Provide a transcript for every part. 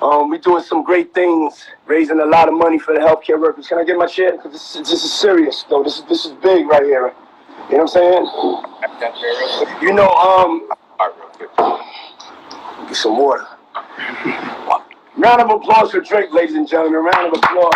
We're doing some great things, raising a lot of money for the healthcare workers. Can I get my chair? Because this is serious, though. This is big right here. You know what I'm saying? You know, get some water. Round of applause for Drake, ladies and gentlemen. Round of applause.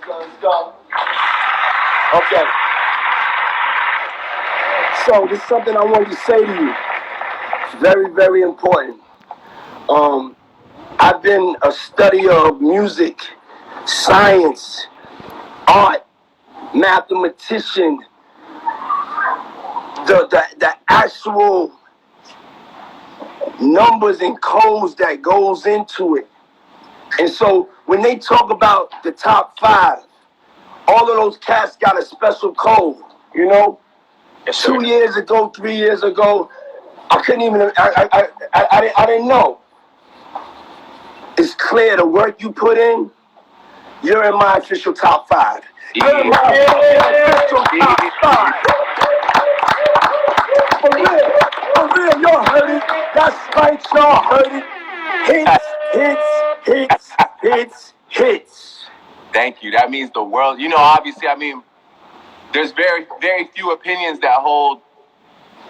Let's go. Okay. So this is something I wanted to say to you. It's very, very important. I've been a studier of music, science, art, mathematician, the actual numbers and codes that goes into it. And so when they talk about the top 5, all of those cats got a special code, you know? Yes, 2 years ago, 3 years ago, I couldn't even, I didn't know. It's clear the work you put in, you're in my official top 5. You're in my official top 5. For real, y'all heard it. That's right, y'all heard it. Hits. Thank you. That means the world. You know, obviously, I mean, there's very, very few opinions that hold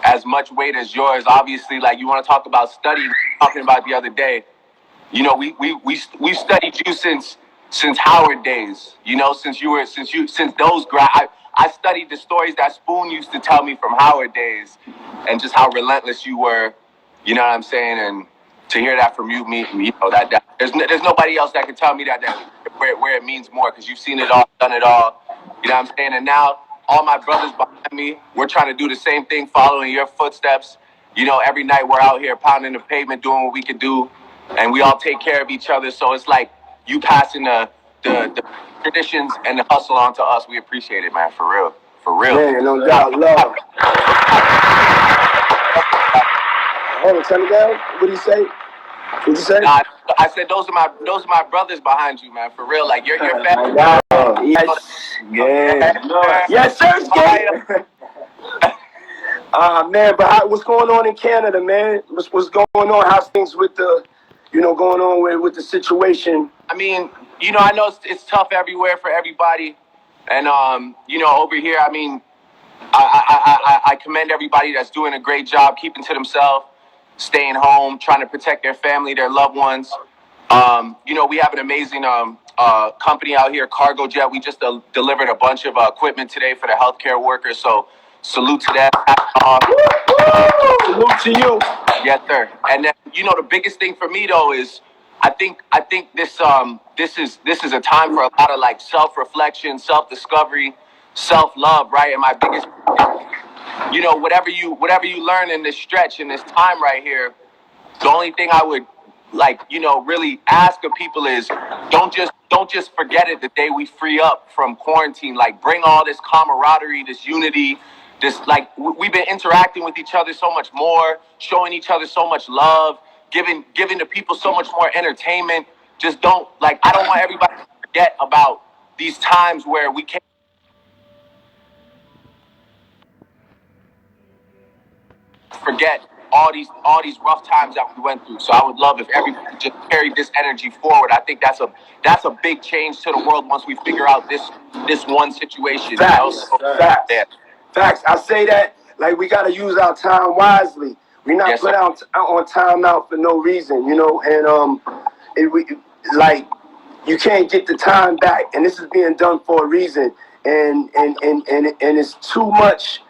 as much weight as yours. Obviously, like you want to talk about study, talking about the other day. You know, we studied you since Howard days. You know, since those I studied the stories that Spoon used to tell me from Howard days, and just how relentless you were. You know what I'm saying? And to hear that from you, you know that there's nobody else that can tell me that where it means more, because you've seen it all, done it all. You know what I'm saying? And now all my brothers behind me, we're trying to do the same thing, following your footsteps. You know, every night we're out here pounding the pavement, doing what we can do. And we all take care of each other. So it's like you passing the traditions and the hustle on to us. We appreciate it, man. For real. Man, no doubt. Love. Hold on, tell me down. What did you say? Nah, I said those are my brothers behind you, man. For real. Like you're family. Yes, sir. Man, but what's going on in Canada, man? What's going on? How's things with the, going on with the situation? I mean, I know it's tough everywhere for everybody, and over here, I mean, I commend everybody that's doing a great job keeping to themselves, staying home, trying to protect their family, their loved ones. We have an amazing company out here, Cargo Jet. We just delivered a bunch of equipment today for the healthcare workers. So salute to that. Salute to you. Yes, sir. And then, the biggest thing for me though is I think this is a time for a lot of like self-reflection, self-discovery, self-love, right? And my biggest, whatever you learn in this stretch, in this time right here, the only thing I would really ask of people is don't just forget it the day we free up from quarantine. Like, bring all this camaraderie, this unity, this, like, we've been interacting with each other so much more, showing each other so much love, giving the people so much more entertainment. Just don't, I don't want everybody to forget about these times where we can't forget all these rough times that we went through. So I would love if everybody just carried this energy forward. I think that's a big change to the world once we figure out this one situation. Facts. Facts. I say that we got to use our time wisely. We're not put out on time out for no reason, and you can't get the time back, and this is being done for a reason, and it's too much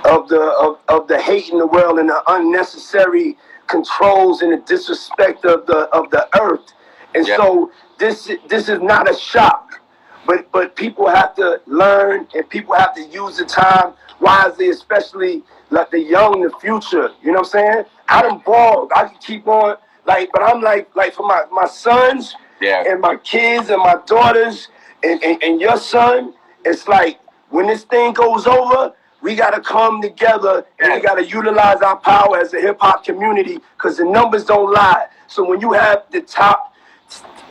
of the hate in the world and the unnecessary controls and the disrespect of the earth, and so this is not a shock, but people have to learn, and people have to use the time wisely, especially like the young, the future. You know what I'm saying? I done balled. I can keep on, but I'm like for my sons and my kids and my daughters and your son, it's like when this thing goes over, we got to come together and we got to utilize our power as a hip-hop community, because the numbers don't lie. So when you have the top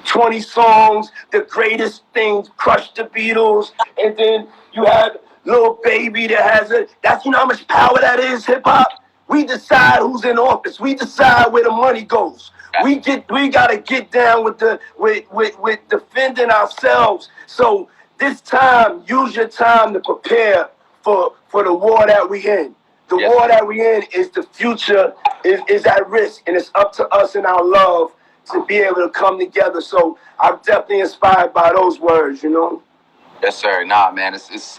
20 songs, the greatest things, Crush the Beatles, and then you have Lil Baby that has it, that's how much power that is, hip-hop. We decide who's in office. We decide where the money goes. We gotta get down with with defending ourselves. So this time, use your time to prepare for the war that we in. The war that we in is the future is at risk, and it's up to us and our love to be able to come together. So I'm definitely inspired by those words, you know. Yes, sir. Nah, man, it's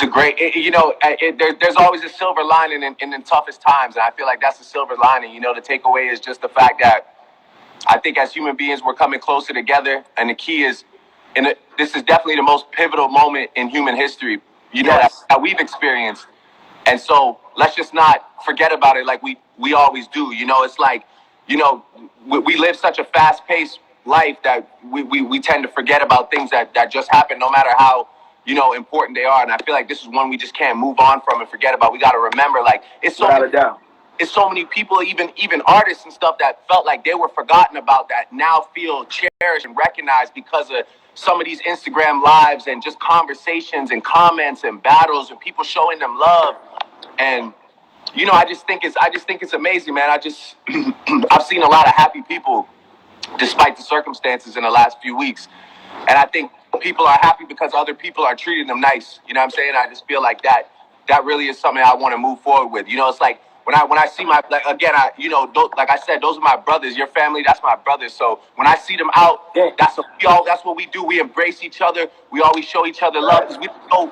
a great, there's always a silver lining in the toughest times, and I feel like that's the silver lining. You know, the takeaway is just the fact that I think as human beings we're coming closer together, and the key is, this is definitely the most pivotal moment in human history. You know that we've experienced. And so let's just not forget about it like we always do. You know, it's like, we live such a fast-paced life that we tend to forget about things that just happen, no matter how, important they are. And I feel like this is one we just can't move on from and forget about. We got to remember, like, it's so many people, even artists and stuff, that felt like they were forgotten about, that now feel cherished and recognized because of some of these Instagram lives and just conversations and comments and battles and people showing them love. And I just think it's amazing, man. I've seen a lot of happy people despite the circumstances in the last few weeks. And I think people are happy because other people are treating them nice. You know what I'm saying? I just feel like that really is something I want to move forward with. It's like when I see my, like, again, like I said, those are my brothers. Your family, that's my brothers. So when I see them out, that's what we do. We embrace each other. We always show each other love, because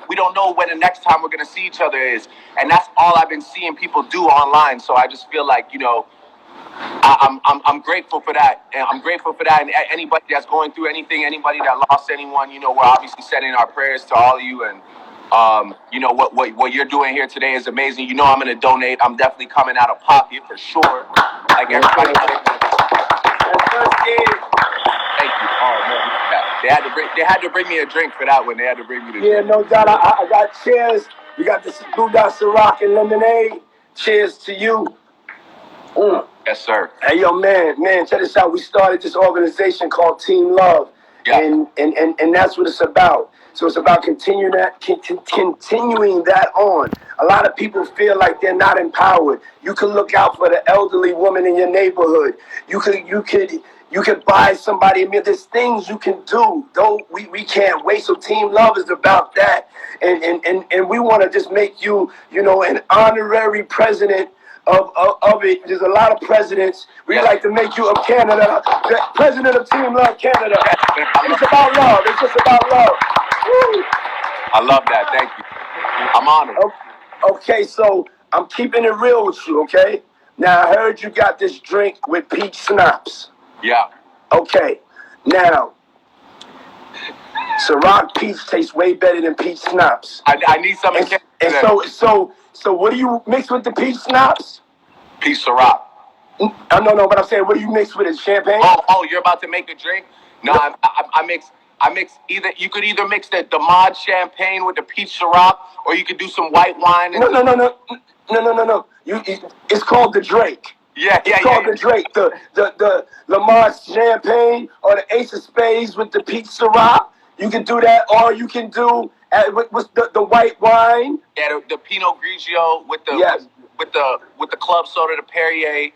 we don't know when the next time we're gonna see each other is. And that's all I've been seeing people do online. So I just feel like, I'm grateful for that, and I'm grateful for that. And anybody that's going through anything, anybody that lost anyone, we're obviously sending our prayers to all of you. And what you're doing here today is amazing. I'm going to donate. I'm definitely coming out of pocket for sure. Like everybody. Thank you. Oh man, they had to bring me a drink for that one. They had to bring me the drink. No doubt. I got cheers. We got the Blue Dot Ciroc and lemonade. Cheers to you. Yes, sir. Hey, yo, man, check this out. We started this organization called Team Love, and that's what it's about. So it's about continuing that on. A lot of people feel like they're not empowered. You can look out for the elderly woman in your neighborhood. You could buy somebody. I mean, there's things you can do. We can't wait. So Team Love is about that, and we want to just make you, an honorary president of it. There's a lot of presidents. We like to make you of Canada, the president of Team Love Canada. It's about love. It's just about love. Woo. I love that. Thank you. I'm honored. Okay, so I'm keeping it real with you, okay? Now, I heard you got this drink with peach schnapps. Yeah. Okay, now, Ciroc peach tastes way better than peach schnapps. I need some. And so what do you mix with the peach schnapps? Peach Ciroc. No, but I'm saying, what do you mix with it? Champagne? Oh, you're about to make a drink? No, I mix either. You could either mix the mod champagne with the peach Ciroc, or you could do some white wine. No. It's called the Drake. It's called the Drake. The Lamar champagne or the Ace of Spades with the peach Ciroc. You can do that, or you can do with the white wine. Yeah, the Pinot Grigio with the club soda, the Perrier,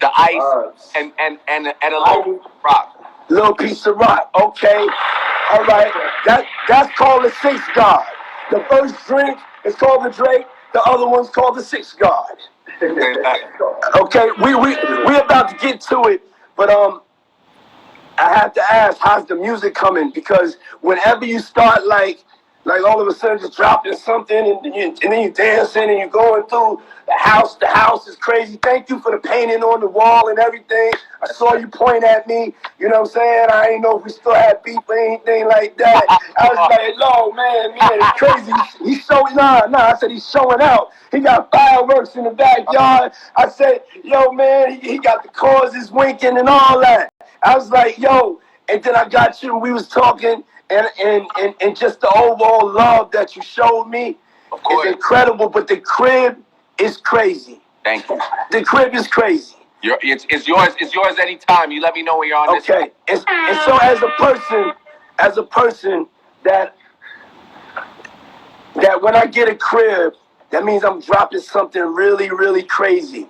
the ice, and a little rock. Little piece of rock. Okay. All right. That's called the Six God. The first drink is called the Drake. The other one's called the Six God. Okay. We about to get to it, but I have to ask, how's the music coming? Because whenever you start like all of a sudden just dropping something and then you dancing and you're going through the house is crazy. Thank you for the painting on the wall and everything. I saw you point at me, you know what I'm saying? I didn't know if we still had beef or anything like that. I was like, no, man, it's crazy. He's showing, I said he's showing out. He got fireworks in the backyard. I said, yo, man, he got the causes winking and all that. I was like, yo, and then I got you and we was talking. And just the overall love that you showed me is incredible, but the crib is crazy. Thank you. The crib is crazy. It's yours anytime. You let me know when you're on this. Okay. And so as a person that when I get a crib, that means I'm dropping something really, really crazy.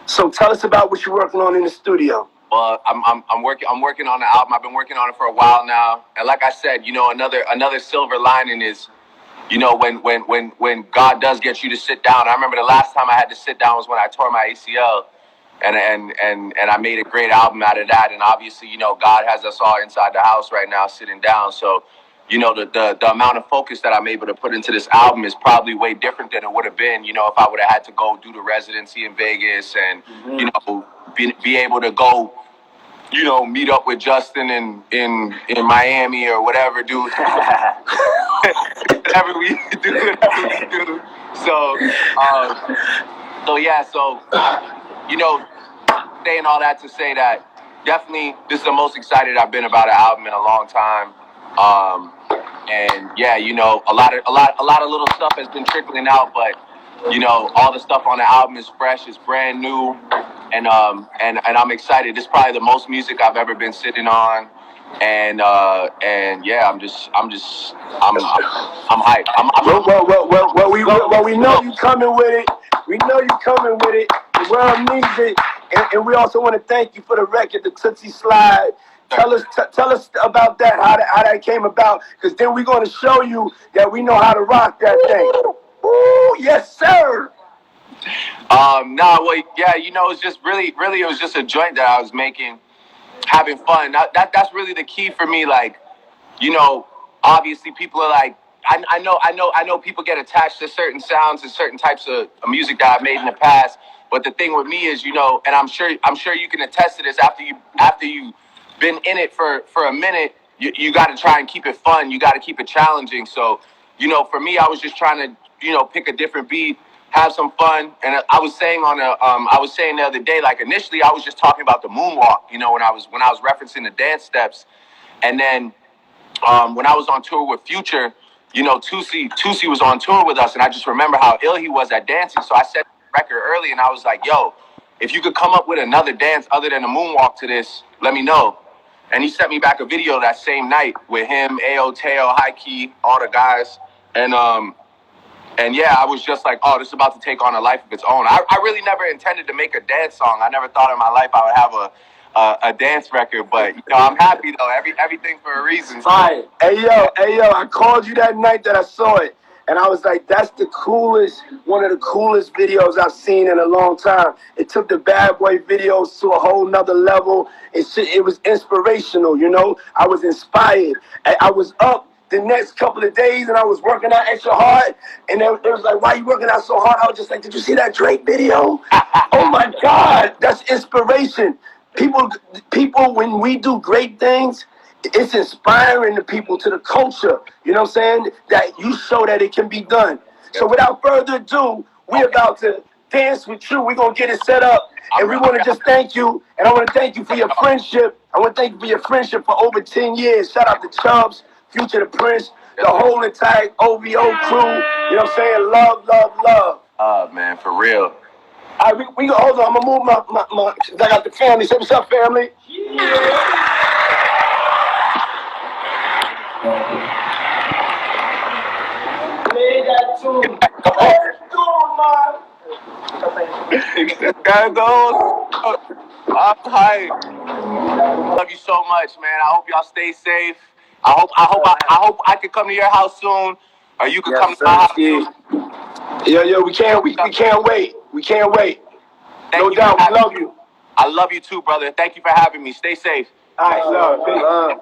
So tell us about what you're working on in the studio. Well, I'm working on the album. I've been working on it for a while now, and like I said, you know, another silver lining is, you know, when God does get you to sit down. I remember the last time I had to sit down was when I tore my ACL, and I made a great album out of that. And obviously, you know, God has us all inside the house right now, sitting down. So, you know, the amount of focus that I'm able to put into this album is probably way different than it would have been, you know, if I would have had to go do the residency in Vegas and, you know, be able to go, you know, meet up with Justin in Miami or whatever, dude. whatever we do. So, so you know, saying all that to say that definitely this is the most excited I've been about an album in a long time. And yeah, you know, a lot of little stuff has been trickling out, but you know, all the stuff on the album is fresh, it's brand new, and I'm excited. This is probably the most music I've ever been sitting on, and yeah, I'm hyped. Well, we know you coming with it. We know you coming with it. The world needs it, and we also want to thank you for the record, the Toosie Slide. Tell us about that, how that came about, because then we're going to show you that we know how to rock that thing. Ooh, yes, sir. Well, yeah, you know, it's just really, it was just a joint that I was making, having fun. That's really the key for me. Like, you know, obviously people are like, I know people get attached to certain sounds and certain types of music that I've made in the past. But the thing with me is, you know, and I'm sure you can attest to this after you been in it for a minute, you got to try and keep it fun. You got to keep it challenging. So, you know, for me, I was just trying to, you know, pick a different beat, have some fun. And I was saying the other day, like initially I was just talking about the moonwalk, you know, when I was referencing the dance steps. And then when I was on tour with Future, you know, Toosie was on tour with us, and I just remember how ill he was at dancing. So I set the record early, and I was like, yo, if you could come up with another dance other than a moonwalk to this, let me know. And he sent me back a video that same night with him, Ayo, Teo, High Key, all the guys. And yeah, I was just like, oh, this is about to take on a life of its own. I really never intended to make a dance song. I never thought in my life I would have a dance record, but you know, I'm happy though. Everything for a reason. Fine. Hey yo, I called you that night that I saw it, and I was like, that's the coolest, one of the coolest videos I've seen in a long time. It took the Bad Boy videos to a whole nother level. It was inspirational, you know. I was inspired. I was up the next couple of days, and I was working out extra hard, and they was like, why you working out so hard? I was just like, did you see that Drake video? Oh my God, that's inspiration. People, when we do great things, it's inspiring the people to the culture. You know what I'm saying? That you show that it can be done. So without further ado, we're about to dance with you. We're going to get it set up. And we want to just thank you. And I want to thank you for your friendship. I want to thank you for your friendship for over 10 years. Shout out to Chubbs, Future the Prince, the whole entire OVO crew. You know what I'm saying? Love, love, love. Oh, man, for real. All right, we go. Hold on. I'm going to move my I got the family. Say what's up, family. Yeah. Play that tune. This guy goes. I'm hyped. Love you so much, man. I hope y'all stay safe. I hope I could come to your house soon, or you could come to my house soon. Yo, we can't wait. We can't wait. No doubt, we love you. I love you too, brother. Thank you for having me. Stay safe. All right, love.